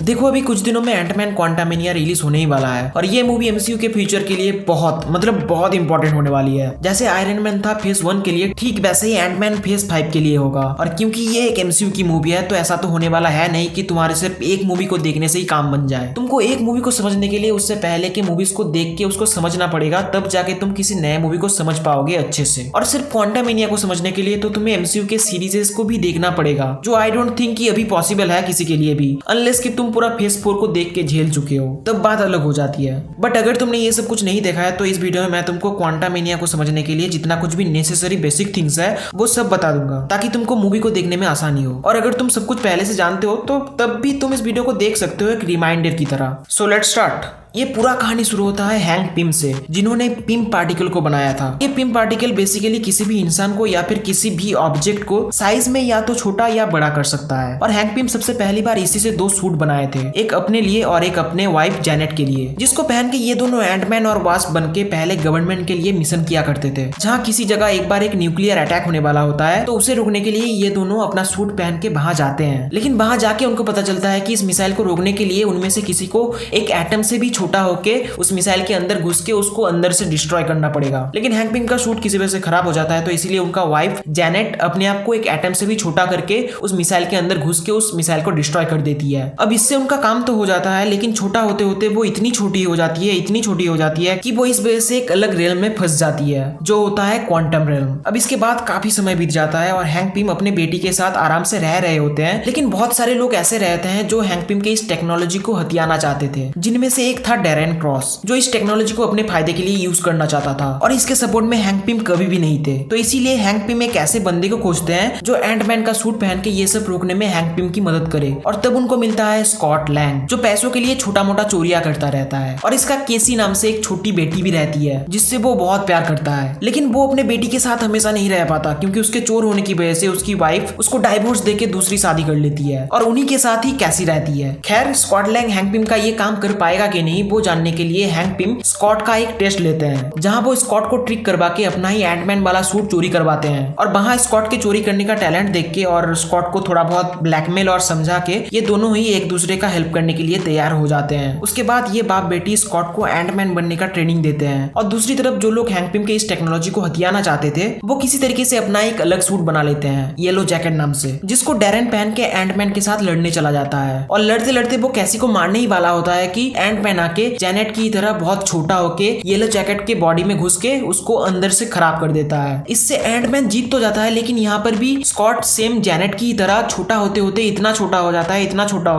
देखो अभी कुछ दिनों में एंटमैन क्वांटामेनिया रिलीज होने ही वाला है और ये मूवी एमसीयू के फ्यूचर के लिए बहुत इंपॉर्टेंट होने वाली है। जैसे आयरन मैन था फेज 1 के लिए, ठीक वैसे ही एंटमैन फेज 5 के लिए होगा। और क्योंकि ये एक एमसीयू की मूवी है तो ऐसा तो होने वाला है नहीं कि तुम्हारे सिर्फ एक मूवी को देखने से ही काम बन जाए। तुमको एक मूवी को समझने के लिए उससे पहले के मूवीज को देख के उसको समझना पड़ेगा, तब जाके तुम किसी नए मूवी को समझ पाओगे अच्छे से। और सिर्फ क्वांटामेनिया को समझने के लिए तो तुम्हें एमसीयू के सीरीजेस को भी देखना पड़ेगा, जो आई डोंट थिंक कि अभी पॉसिबल है किसी के लिए भी, अनलेस कि तुम पूरा फेज 4 को देख के झेल चुके हो, तब बात अलग हो जाती है। बट अगर तुमने ये सब कुछ नहीं देखा है तो इस वीडियो में मैं तुमको क्वांटामेनिया को समझने के लिए जितना कुछ भी नेसेसरी बेसिक थिंग्स है वो सब बता दूंगा, ताकि तुमको मूवी को देखने में आसानी हो। और अगर तुम सब कुछ पहले से जानते हो तो तब भी तुम इस वीडियो को देख सकते हो एक रिमाइंडर की तरह। So let's start. ये पूरा कहानी शुरू होता है हैंक पिम से, जिन्होंने पिम पार्टिकल को बनाया था। ये पिम पार्टिकल बेसिकली किसी भी इंसान को या फिर किसी भी ऑब्जेक्ट को साइज में या तो छोटा या बड़ा कर सकता है। और हैंक पिम सबसे पहली बार इसी से 2 सूट बनाए थे, एक अपने लिए और एक अपने वाइफ जैनेट के लिए, जिसको पहन के ये दोनों एंटमैन और वास्प बन के पहले गवर्नमेंट के लिए मिशन किया करते थे। जहाँ किसी जगह एक बार एक न्यूक्लियर अटैक होने वाला होता है तो उसे रोकने के लिए ये दोनों अपना सूट पहन के वहां जाते हैं। लेकिन वहां जाके उनको पता चलता है कि इस मिसाइल को रोकने के लिए उनमें से किसी को एक एटम से भी छोटा होके उस मिसाइल के अंदर घुस के उसको अंदर से डिस्ट्रॉय करना पड़ेगा। लेकिन हैंक पिम का सूट किसी वजह से खराब हो जाता है, तो इसीलिए उनका वाइफ जैनेट अपने आप को एक एटम से भी छोटा करके उस मिसाइल के अंदर घुस के उस मिसाइल को डिस्ट्रॉय कर देती है। अब इससे उनका काम तो हो जाता है, लेकिन छोटा होते होते वो इतनी छोटी हो जाती है कि वो इस वजह से एक अलग रेलम में फंस जाती है, जो होता है क्वांटम रेलम। अब इसके बाद काफी समय बीत जाता है और हैंक पिम अपने बेटी के साथ आराम से रह रहे होते हैं। लेकिन बहुत सारे लोग ऐसे रहते हैं जो हैंक पिम के इस टेक्नोलॉजी को हथियाना चाहते थे, जिनमें से एक था डेरेन क्रॉस, जो इस टेक्नोलॉजी को अपने फायदे के लिए यूज करना चाहता था। और इसके सपोर्ट में हैंक पिम कभी भी नहीं थे। तो इसीलिए हैंक पिम एक ऐसे बंदे को खोजते हैं जो एंटमैन का सूट पहन के ये सब रोकने में हैंक पिम की मदद करे। और तब उनको मिलता है स्कॉट लैंग, जो पैसों के लिए छोटा मोटा चोरियां करता रहता है। और इसका केसी नाम से एक छोटी बेटी भी रहती है, जिससे वो बहुत प्यार करता है। लेकिन वो अपने बेटी के साथ हमेशा नहीं रह पाता, क्योंकि उसके चोर होने की वजह से उसकी वाइफ उसको डाइवोर्स देके दूसरी शादी कर लेती है और उन्हीं के साथ ही कैसी रहती है। खैर, स्कॉट लैंग हैंक पिम का ये काम कर पाएगा कि नहीं वो जानने के लिए हैंक पिम स्कॉट का एक टेस्ट लेते हैं, जहां वो स्कॉट को ट्रिक करवा के अपना ही एंटमैन वाला सूट चोरी करवाते हैं। और वहां स्कॉट के चोरी करने का टैलेंट देख के और स्कॉट को थोड़ा बहुत ब्लैकमेल और समझा के ये दोनों ही एक दूसरे का हेल्प करने के लिए तैयार हो जाते हैं। उसके बाद ये बाप बेटी स्कॉट को एंटमैन बनने का ट्रेनिंग देते हैं। और दूसरी तरफ जो लोग हैंक पिम के इस टेक्नोलॉजी को हथियाना चाहते थे वो किसी तरीके से अपना एक अलग सूट बना लेते हैं, येलो जैकेट नाम से, जिसको डेरेन पहन के एंटमैन के साथ लड़ने चला जाता है। और लड़ते लड़ते वो कैसी को मारने ही वाला होता है कि एंटमैन आके जैनेट की तरह बहुत छोटा होके येलो जैकेट के बॉडी में घुस के उसको अंदर से खराब कर देता है। इससे एंटमैन जीत तो जाता है, लेकिन यहाँ पर भी स्कॉट सेम जैनेट की तरह छोटा होते होते इतना छोटा हो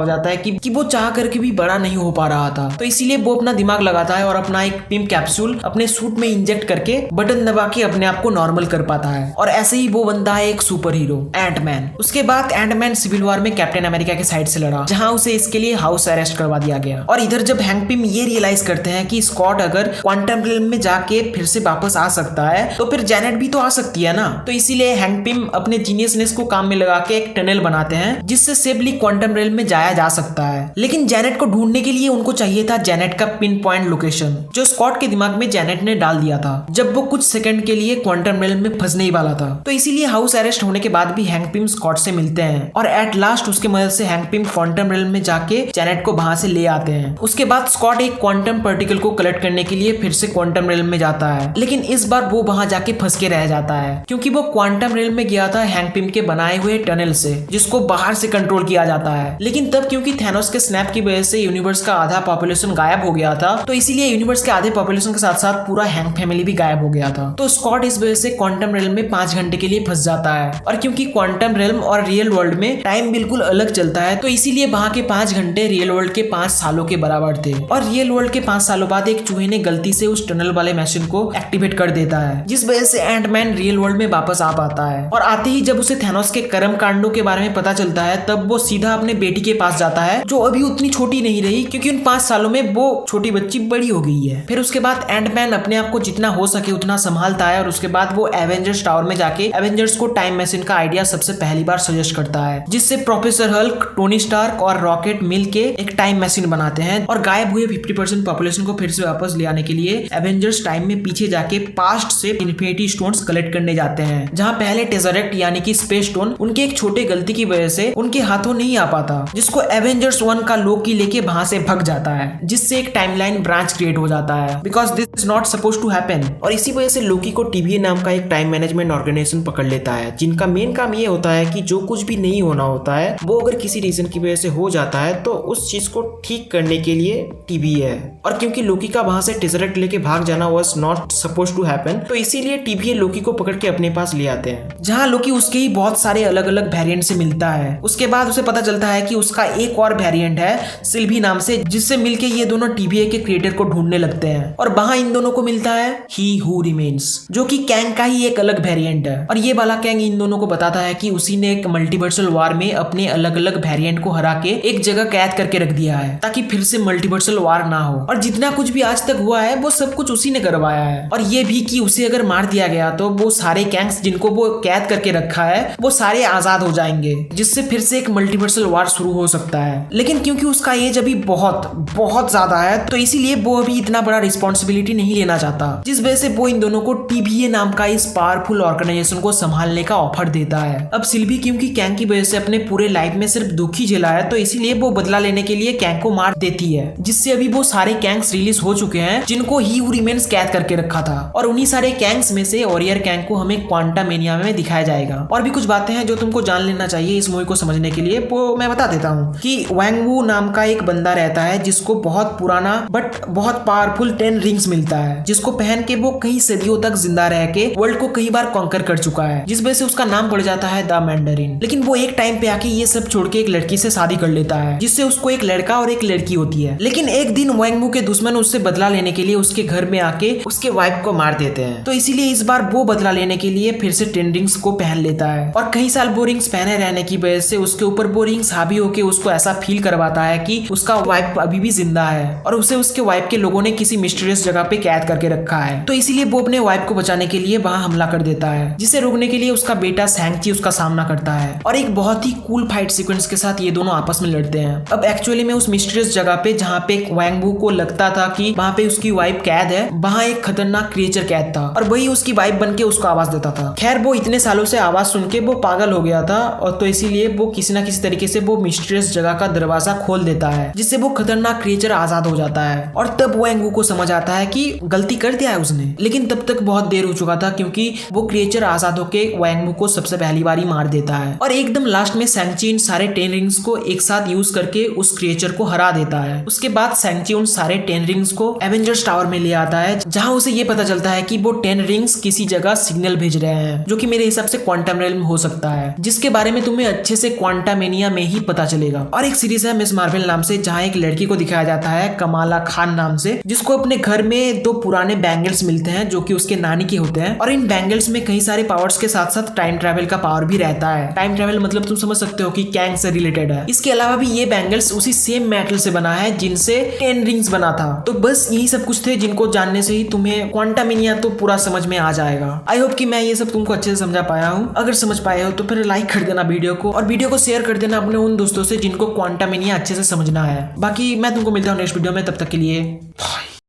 जाता है कि वो चाह करके भी बड़ा नहीं हो पा रहा था। तो इसीलिए वो अपना दिमाग लगाता है और अपना एक पिम कैप्सूल अपने सूट में इंजेक्ट करके बटन दबा के अपने आप को नॉर्मल कर पाता है। और ऐसे ही वो बनता है एक सुपर हीरो एंटमैन। उसके बाद एंटमैन सिविल वॉर में कैप्टन अमेरिका के साइड से लड़ा, जहाँ उसे इसके लिए हाउस अरेस्ट करवा दिया गया। और इधर जब हैंक पिम ये रियलाइज करते हैं कि स्कॉट अगर क्वांटम रेलम में जाके फिर से वापस आ सकता है तो फिर जैनेट भी तो आ सकती है ना। तो इसीलिए हैंक पिम अपने जीनियसनेस को काम में लगा के एक टनल बनाते हैं जिससे सेफली क्वांटम रेलम में जाया जा सकता है। लेकिन जैनेट को ढूंढने के लिए उनको चाहिए था जैनेट का पिन पॉइंट लोकेशन, जो स्कॉट के दिमाग में जैनेट ने डाल दिया था जब वो कुछ सेकंड के लिए क्वांटम रेलम में फंसने ही वाला था। तो इसीलिए हाउस अरेस्ट होने के बाद भी हैंक पिम स्कॉट से मिलते हैं और एट लास्ट उसके मदद से हैंक पिम क्वांटम रेलम में जाके जैनेट को वहां से ले आते हैं। उसके बाद स्कॉट एक क्वांटम पार्टिकल को कलेक्ट करने के लिए फिर से क्वांटम रेलम में जाता है, लेकिन इस बार वो वहां जाके फंस के रह जाता है, क्योंकि वो क्वांटम रेलम में गया था हैंक पिम के बनाए हुए टनल से, जिसको बाहर से कंट्रोल किया जाता है। लेकिन तब क्योंकि थैनोस के स्नैप की वजह से यूनिवर्स का आधा पॉपुलेशन गायब हो गया था, तो इसीलिए यूनिवर्स के आधे पॉपुलेशन के साथ साथ पूरा हैंक फैमिली भी गायब हो गया था। तो स्कॉट इस वजह से क्वांटम रेलम में 5 घंटे के लिए फंस जाता है। और क्योंकि क्वांटम रेलम और रियल वर्ल्ड में टाइम बिल्कुल अलग चलता है, तो इसीलिए वहां के 5 घंटे रियल वर्ल्ड के 5 सालों के बराबर थे। और रियल वर्ल्ड के 5 सालों बाद एक चूहे ने गलती से उस टनल वाले मशीन को एक्टिवेट कर देता है, जिस वजह से एंटमैन रियल वर्ल्ड में वापस आ पाता है। और आते ही जब उसे थैनोस के कर्म कांडों के बारे में पता चलता है, तब वो सीधा अपने बेटी के पास जाता है, जो अभी उतनी छोटी नहीं रही, क्योंकि उन 5 सालों में वो छोटी बच्ची बड़ी हो गई है। फिर उसके बाद एंटमैन अपने आप को जितना हो सके उतना संभालता है और उसके बाद वो एवेंजर्स टावर में जाके एवेंजर्स को टाइम मशीन का आइडिया सबसे पहली बार सजेस्ट करता है, जिससे प्रोफेसर हल्क, टोनी स्टार्क और रॉकेट मिल के एक टाइम मशीन बनाते हैं और गायब हुए पूरे 50% पॉपुलेशन को फिर से वापस ले आने के लिए एवेंजर्स टाइम में पीछे जाके पास्ट से इन्फिनिटी स्टोन्स कलेक्ट करने जाते हैं, जहां पहले टेज़रेक्ट यानी कि स्पेस स्टोन उनके एक छोटे गलती की वजह से उनके हाथों नहीं आ पाता, जिसको एवेंजर्स 1 का लोकी लेके वहां से भाग जाता है, जिससे एक टाइमलाइन ब्रांच क्रिएट हो जाता है because this is not suppose to happen. और इसी वजह से लोकी को TVA नाम का एक टाइम मैनेजमेंट ऑर्गेनाइजेशन पकड़ लेता है, जिनका मेन काम ये होता है कि जो कुछ भी नहीं होना होता है वो अगर किसी रीजन की वजह से हो जाता है तो उस चीज को ठीक करने के लिए TVA है। और क्योंकि लोकी का वहां से टेज़रेक्ट लेके भाग जाना was not suppose to happen, तो इसीलिए TVA लोकी को पकड़ के अपने पास ले आते हैं, जहां लोकी उसके ही बहुत सारे अलग अलग वेरिएंट से मिलता है। उसके बाद उसे पता चलता है कि उसका एक और वेरिएंट है सिल्वी नाम से, जिससे मिलके ये दोनों TVA के क्रिएटर को ढूंढने लगते हैं। और वहां इन दोनों को मिलता है ही हु रिमेन्स, जो कि कैंग का ही एक अलग वेरिएंट है। और ये वाला कैंग इन दोनों को बताता है कि उसी ने एक मल्टीवर्सल वार में अपने अलग अलग वेरिएंट को हरा के एक जगह कैद करके रख दिया है, ताकि फिर से मल्टीवर्सल वार ना हो। और जितना कुछ भी आज तक हुआ है वो सब कुछ उसी ने करवाया है। और ये भी कि उसे अगर मार दिया गया तो वो सारे कैंग्स जिनको वो कैद करके रखा है वो सारे आजाद हो जाएंगे, जिससे फिर से एक मल्टीवर्सल वार शुरू हो सकता है। लेकिन क्योंकि उसका एज अभी बहुत बहुत ज्यादा है तो इसीलिए वो अभी इतना बड़ा रिस्पॉन्सिबिलिटी नहीं लेना चाहता, जिस वजह से वो इन दोनों को TVA नाम का इस पावरफुल ऑर्गेनाइजेशन को संभालने का ऑफर देता है। अब सिल्वी क्योंकि कैंग की वजह से अपने पूरे लाइफ में सिर्फ दुख ही झेला है, तो इसीलिए वो बदला लेने के लिए कैंग को मार देती है, जिससे अभी वो सारे कैंग्स रिलीज हो चुके हैं जिनको ही हू रिमेन्स कैद करके रखा था। और उन्हीं सारे कैंग्स में से वॉरियर कैंग को हमें क्वांटामेनिया में दिखाया जाएगा। और भी कुछ बातें हैं जो तुमको जान लेना चाहिए इस मूवी को समझने के लिए, वो मैं बता देता हूँ कि वैंग वू नाम का एक बंदा रहता है जिसको बहुत पुराना बट बहुत पावरफुल 10 रिंग्स मिलता है, जिसको पहन के वो कई सदियों तक जिंदा रह के वर्ल्ड को कई बार कॉन्कर कर चुका है, जिस वजह से उसका नाम पड़ जाता है द मैंडरिन। लेकिन वो एक टाइम पे आके ये सब छोड़ के एक लड़की से शादी कर लेता है, जिससे उसको एक लड़का और एक लड़की होती है। लेकिन एक दिन वैंग वू के दुश्मन उससे बदला लेने के लिए उसके घर में आके उसके वाइफ को मार देते हैं, तो इसीलिए इस बार वो बदला लेने के लिए फिर से 10 रिंग्स को पहन लेता है। और कई साल वो रिंग्स पहने रहने की वजह से उसके ऊपर वो रिंग्स हावी होके उसको ऐसा फील करवाता है कि उसका वाइफ अभी भी जिंदा है और उसे उसके वाइफ के लोगों ने किसी मिस्टीरियस जगह पे कैद करके रखा है। तो इसीलिए वो अपने वाइफ को बचाने के लिए वहां हमला कर देता है, जिसे रोकने के लिए उसका बेटा सैंग-ची उसका सामना करता है और एक बहुत ही कूल फाइट सीक्वेंस के साथ ये दोनों आपस में लड़ते हैं। अब एक्चुअली में उस मिस्टीरियस जगह पे जहाँ पे वैंग वू को लगता था कि वहाँ पे उसकी वाइफ कैद है, वहाँ एक खतरनाक क्रिएचर कैद था और वही उसकी वाइफ बन के उसको आवाज देता था। खैर वो इतने सालों से आवाज सुन के वो पागल हो गया था और तो इसीलिए वो किसी ना किसी तरीके से वो मिस्टीरियस जगह का दरवाजा खोल देता है, जिससे वो खतरनाक क्रिएचर आजाद हो जाता है। और तब वैंग वू को समझ आता है कि गलती कर दिया है उसने, लेकिन तब तक बहुत देर हो चुका था क्योंकि वो क्रिएचर आजाद होके वैंग वू को सबसे पहली बार ही मार देता है। और एकदम लास्ट में सैंग-ची इन सारे 10 रिंग्स को एक साथ यूज करके उस क्रिएचर को हरा देता है। उसके बाद सैंग-ची उन सारे 10 रिंग्स को एवेंजर्स टावर में ले आता है, जहां उसे ये पता चलता है कि वो 10 रिंग्स किसी जगह सिग्नल भेज रहे हैं, जो कि मेरे हिसाब से क्वांटम रेल्म हो सकता है, जिसके बारे में तुम्हें अच्छे से क्वांटामेनिया में ही पता चलेगा। और एक सीरीज है मिस मार्वल नाम से, जहां एक लड़की को दिखाया जाता है कमाला खान नाम से, जिसको अपने घर में 2 पुराने बैंगल्स मिलते हैं जो कि उसके नानी के होते हैं। और इन बैंगल्स में कई सारे पावर्स के साथ साथ टाइम ट्रैवल का पावर भी रहता है। टाइम ट्रैवल मतलब तुम समझ सकते हो कि कैंग से रिलेटेड है। इसके अलावा भी ये बैंगल्स उसी सेम मेटल से बना है जिनसे 10 रिंग्स बना था। तो बस यही सब कुछ थे जिनको जानने से ही तुम्हें क्वांटामेनिया तो पूरा समझ में आ जाएगा। आई होप कि मैं ये सब तुमको अच्छे से समझा पाया हूँ। अगर समझ पाए हो तो फिर लाइक कर देना वीडियो को और वीडियो को शेयर कर देना अपने उन दोस्तों से जिनको क्वांटामेनिया अच्छे से समझना है। बाकी मैं तुमको मिलता हूँ नेक्स्ट वीडियो में, तब तक के लिए बाय।